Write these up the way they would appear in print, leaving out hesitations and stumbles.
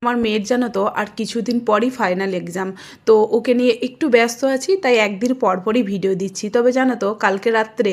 আমার মেয়ের জানো তো আর কিছুদিন পরই ফাইনাল এক্সাম। তো ওকে নিয়ে একটু ব্যস্ত আছি, তাই একদিন পরপরই ভিডিও দিচ্ছি। তবে জানো তো কালকে রাত্রে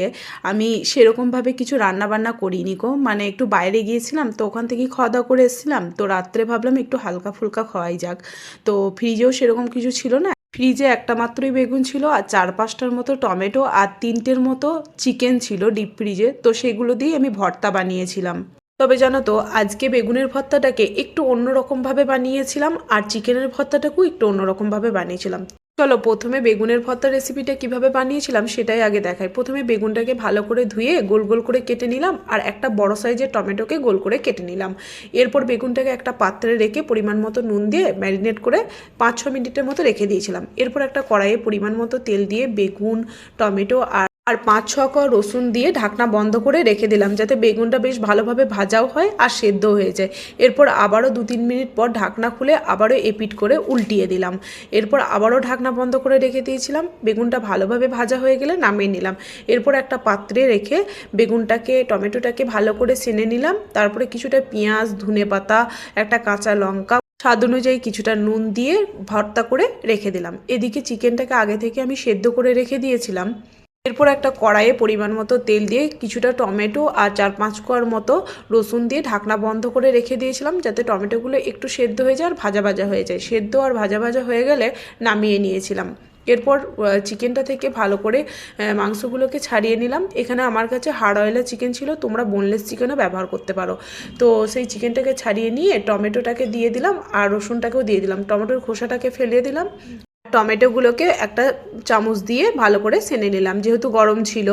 আমি সেরকমভাবে কিছু রান্না বান্না করিনি গো, মানে একটু বাইরে গিয়েছিলাম, তো ওখান থেকেই খাওয়া দাওয়া করে এসেছিলাম। তো রাত্রে ভাবলাম একটু হালকা ফুলকা খাওয়াই যাক। তো ফ্রিজেও সেরকম কিছু ছিল না, ফ্রিজে একটা মাত্রই বেগুন ছিল আর 4-5টার মতো টমেটো আর 3টের মতো চিকেন ছিল ডিপ ফ্রিজে। তো সেগুলো দিয়ে আমি ভর্তা বানিয়েছিলাম। তবে জানো তো আজকে বেগুনের ভর্তাটাকে একটু অন্যরকমভাবে বানিয়েছিলাম আর চিকেনের ভর্তাটাকেও একটু অন্যরকমভাবে বানিয়েছিলাম। চলো প্রথমে বেগুনের ভর্তা রেসিপিটা কিভাবে বানিয়েছিলাম সেটাই আগে দেখাই। প্রথমে বেগুনটাকে ভালো করে ধুয়ে গোল গোল করে কেটে নিলাম আর একটা বড় সাইজের টমেটোকে গোল করে কেটে নিলাম। এরপর বেগুনটাকে একটা পাত্রে রেখে পরিমাণ মতো নুন দিয়ে ম্যারিনেট করে 5-6 মিনিটের মতো রেখে দিয়েছিলাম। এরপর একটা কড়াইয়ে পরিমাণ মতো তেল দিয়ে বেগুন, টমেটো আর 5-6 কোয়া রসুন দিয়ে ঢাকনা বন্ধ করে রেখে দিলাম, যাতে বেগুনটা বেশ ভালোভাবে ভাজাও হয় আর সেদ্ধ হয়ে যায়। এরপর আবারও 2-3 মিনিট পর ঢাকনা খুলে আবারও এপিট করে উল্টিয়ে দিলাম। এরপর আবারও ঢাকনা বন্ধ করে রেখে দিয়েছিলাম। বেগুনটা ভালোভাবে ভাজা হয়ে গেলে নামিয়ে নিলাম। এরপর একটা পাত্রে রেখে বেগুনটাকে, টমেটোটাকে ভালো করে সেনে নিলাম। তারপরে কিছুটা পেঁয়াজ, ধনেপাতা, একটা কাঁচা লঙ্কা, স্বাদ অনুযায়ী কিছুটা নুন দিয়ে ভর্তা করে রেখে দিলাম। এদিকে চিকেনটাকে আগে থেকে আমি সেদ্ধ করে রেখে দিয়েছিলাম। এরপর একটা কড়াইয়ে পরিমাণ মতো তেল দিয়ে কিছুটা টমেটো আর 4-5 কোয়ার মতো রসুন দিয়ে ঢাকনা বন্ধ করে রেখে দিয়েছিলাম, যাতে টমেটোগুলো একটু সেদ্ধ হয়ে যায় আর ভাজা ভাজা হয়ে যায়। সেদ্ধ আর ভাজা ভাজা হয়ে গেলে নামিয়ে নিয়েছিলাম। এরপর চিকেনটা থেকে ভালো করে মাংসগুলোকে ছাড়িয়ে নিলাম। এখানে আমার কাছে হাড় অয়েলের চিকেন ছিল, তোমরা বোনলেস চিকেনও ব্যবহার করতে পারো। তো সেই চিকেনটাকে ছাড়িয়ে নিয়ে টমেটোটাকে দিয়ে দিলাম আর রসুনটাকেও দিয়ে দিলাম। টমেটোর খোসাটাকে ফেলিয়ে দিলাম। টমেটোগুলোকে একটা চামচ দিয়ে ভালো করে সেনে নিলাম, যেহেতু গরম ছিল।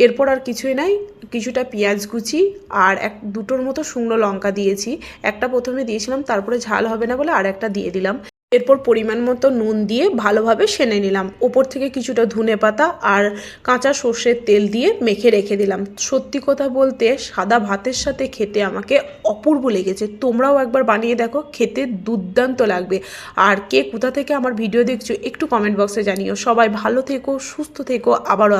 এরপর আর কিছুই নাই, কিছুটা পেঁয়াজ কুচি আর 2টোর মতো শুকনো লঙ্কা দিয়েছি। একটা প্রথমে দিয়েছিলাম, তারপরে ঝাল হবে না বলে আর একটা দিয়ে দিলাম। এরপর পরিমাণ মতো নুন দিয়ে ভালোভাবে সেনে নিলাম। ওপর থেকে কিছুটা ধনেপাতা আর কাঁচা সর্ষের তেল দিয়ে মেখে রেখে দিলাম। সত্যি কথা বলতে সাদা ভাতের সাথে খেতে আমাকে অপূর্ব লেগেছে। তোমরাও একবার বানিয়ে দেখো, খেতে দুর্দান্ত লাগবে। আর কে কোথা থেকে আমার ভিডিও দেখছো একটু কমেন্ট বক্সে জানিও। সবাই ভালো থেকো, সুস্থ থেকো। আবারও